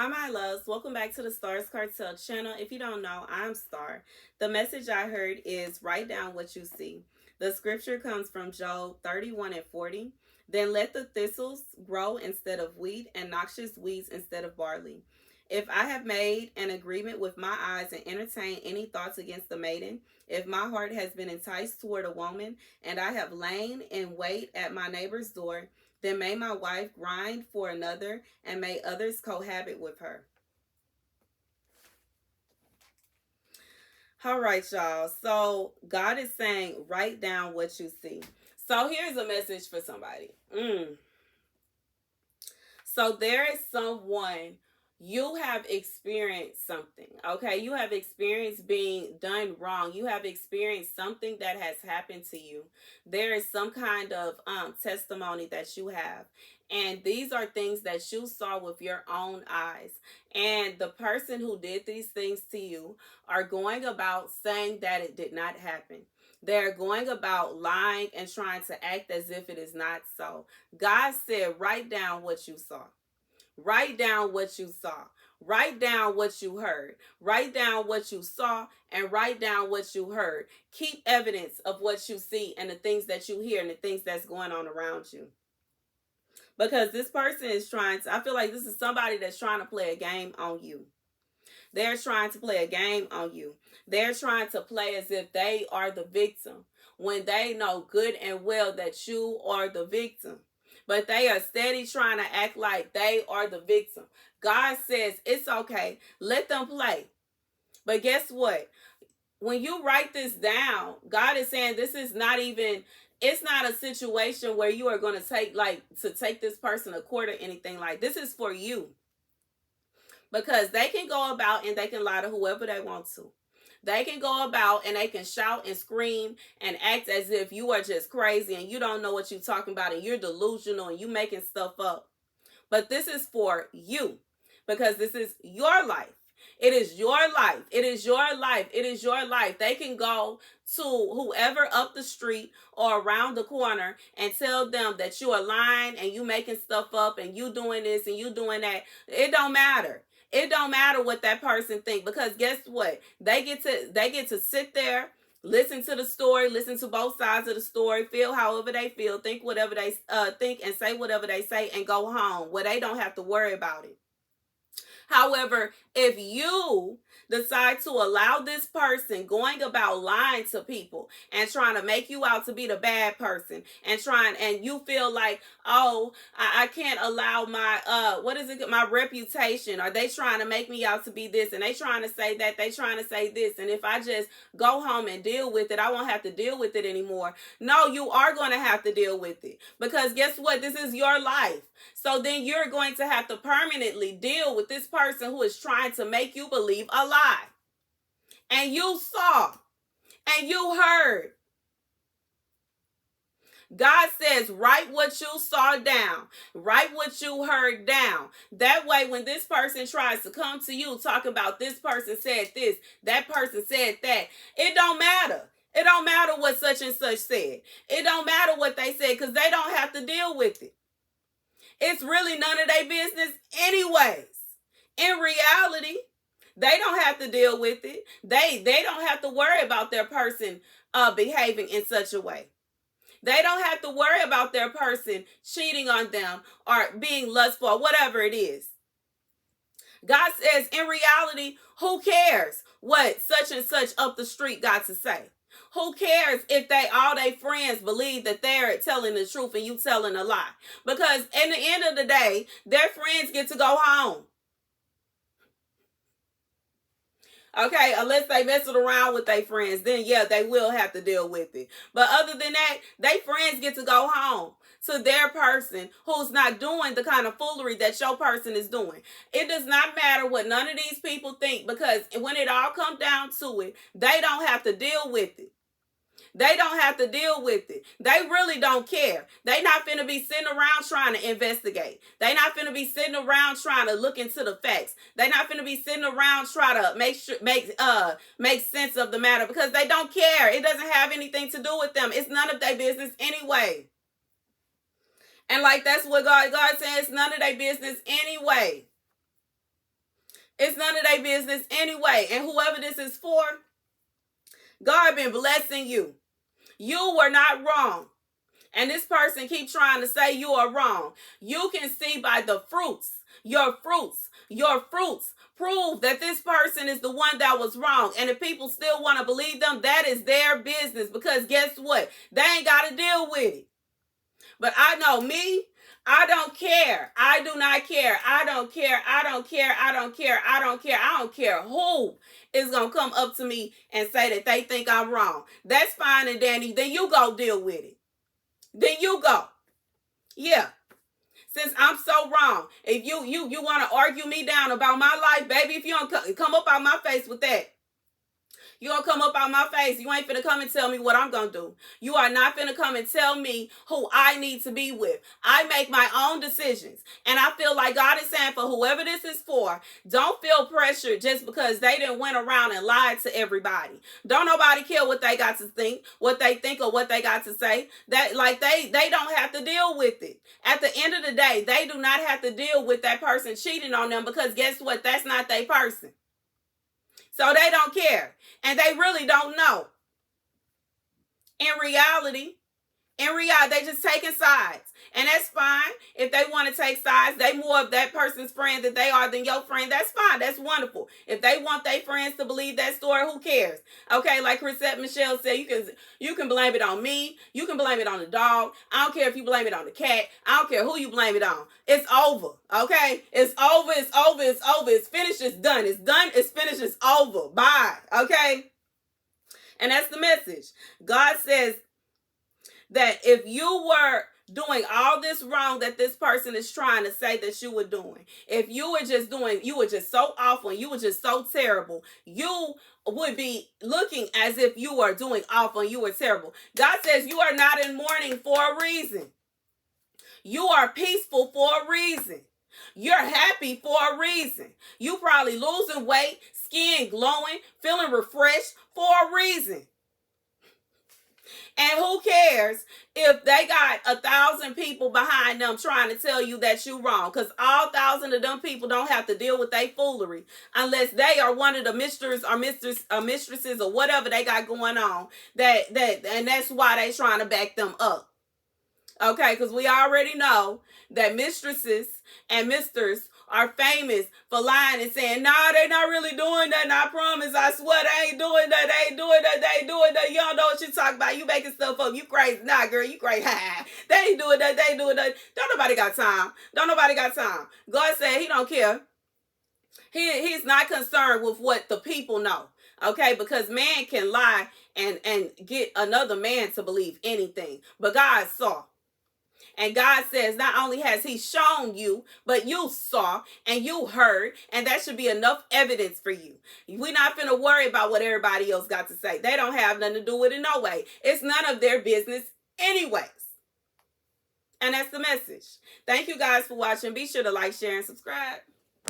Hi, my loves. Welcome back to the Starscartel channel. If you don't know, I'm Star. The message I heard is write down what you see. The scripture comes from Job 31:40. Then let the thistles grow instead of wheat and noxious weeds instead of barley. If I have made an agreement with my eyes and entertained any thoughts against the maiden, if my heart has been enticed toward a woman, and I have lain in wait at my neighbor's door, then may my wife grind for another, and may others cohabit with her. All right, y'all. So God is saying, write down what you see. So here's a message for somebody. So there is someone, you have experienced something, okay? You have experienced being done wrong. You have experienced something that has happened to you. There is some kind of testimony that you have. And these are things that you saw with your own eyes. And the person who did these things to you are going about saying that it did not happen. They're going about lying and trying to act as if it is not so. God said, write down what you saw. Write down what you saw. Write down what you heard. Write down what you saw and write down what you heard. Keep evidence of what you see and the things that you hear and the things that's going on around you. Because this person is trying to, I feel like this is somebody that's trying to play a game on you. They're trying to play a game on you. They're trying to play as if they are the victim when they know good and well that you are the victim. But they are steady trying to act like they are the victim. God says it's okay. Let them play. But guess what? When you write this down, God is saying this is not even, it's not a situation where you are going to take this person to court or anything like this. Is for you. Because they can go about and they can lie to whoever they want to. They can go about and they can shout and scream and act as if you are just crazy and you don't know what you're talking about and you're delusional and you making stuff up. But this is for you because this is your life. It is your life. It is your life. It is your life. They can go to whoever up the street or around the corner and tell them that you are lying and you making stuff up and you doing this and you doing that. It don't matter. It don't matter what that person think, because guess what? They get to sit there, listen to the story, listen to both sides of the story, feel however they feel, think whatever they think, and say whatever they say, and go home where they don't have to worry about it. However, if you decide to allow this person going about lying to people and trying to make you out to be the bad person and you feel like, oh, I can't allow my my reputation, or they trying to make me out to be this and they trying to say that, they trying to say this, and if I just go home and deal with it, I won't have to deal with it anymore. No, you are going to have to deal with it, because guess what? This is your life. So then you're going to have to permanently deal with this person who is trying to make you believe a lie. And you saw and you heard. God says, write what you saw down. Write what you heard down. That way, when this person tries to come to you, talk about this person said this, that person said that, it don't matter. It don't matter what such and such said. It don't matter what they said, because they don't have to deal with it. It's really none of their business anyways. In reality, they don't have to deal with it. They don't have to worry about their person behaving in such a way. They don't have to worry about their person cheating on them or being lustful or whatever it is. God says, in reality, who cares what such and such up the street got to say? Who cares if all their friends believe that they're telling the truth and you telling a lie? Because in the end of the day, their friends get to go home. Okay, unless they messing around with their friends, then yeah, they will have to deal with it. But other than that, their friends get to go home to their person who's not doing the kind of foolery that your person is doing. It does not matter what none of these people think, because when it all comes down to it, they don't have to deal with it. They don't have to deal with it. They really don't care. They not finna be sitting around trying to investigate. They not finna be sitting around trying to look into the facts. They not finna be sitting around trying to make sense of the matter, because they don't care. It doesn't have anything to do with them. It's none of their business anyway. And like that's what God says, none of their business anyway. It's none of their business anyway. And whoever this is for, God been blessing you. You were not wrong. And this person keep trying to say you are wrong. You can see by the fruits, your fruits prove that this person is the one that was wrong. And if people still want to believe them, that is their business, because guess what? They ain't got to deal with it. But I know me, I don't care. I do not care. I don't care. I don't care. I don't care. I don't care. I don't care who is going to come up to me and say that they think I'm wrong. That's fine and dandy. Then you go deal with it. Then you go. Yeah. Since I'm so wrong, if you want to argue me down about my life, baby, if you don't come up out my face with that, you gonna come up out my face. You ain't finna come and tell me what I'm gonna do. You are not finna come and tell me who I need to be with. I make my own decisions. And I feel like God is saying, for whoever this is for, don't feel pressured just because they didn't went around and lied to everybody. Don't nobody care what they got to think, or what they got to say. That, like, they don't have to deal with it. At the end of the day, they do not have to deal with that person cheating on them, because guess what? That's not their person. So they don't care. And they really don't know. In reality, they just taking sides. And that's fine. If they want to take sides, they more of that person's friend that they are than your friend. That's fine. That's wonderful. If they want their friends to believe that story, who cares? Okay, like Chrisette Michelle said, you can blame it on me. You can blame it on the dog. I don't care if you blame it on the cat. I don't care who you blame it on. It's over. Okay? It's over. It's over. It's over. It's finished. It's done. It's done. It's finished. It's over. Bye. Okay? And that's the message. God says that if you were doing all this wrong that this person is trying to say that you were doing, if you were just so awful, and you were just so terrible, you would be looking as if you were doing awful and you were terrible. God says you are not in mourning for a reason. You are peaceful for a reason. You're happy for a reason. You probably losing weight, skin glowing, feeling refreshed for a reason. And who cares if they got 1,000 people behind them trying to tell you that you're wrong? Because all 1,000 of them people don't have to deal with their foolery unless they are one of the mistresses or whatever they got going on. And that's why they trying to back them up. Okay, because we already know that mistresses and misters are famous for lying and saying, nah, they not really doing that. I promise, I swear they ain't doing that. They ain't doing that. They ain't doing that. You don't know what you talking about. You making stuff up. You crazy. Nah, girl, you crazy. They ain't doing that. They ain't doing that. Don't nobody got time. Don't nobody got time. God said he don't care. He's not concerned with what the people know. Okay, because man can lie and get another man to believe anything. But God saw. And God says not only has he shown you, but you saw and you heard, and that should be enough evidence for you. We're not finna worry about what everybody else got to say. They don't have nothing to do with it no way. It's none of their business anyways. And that's the message. Thank you guys for watching. Be sure to like, share, and subscribe.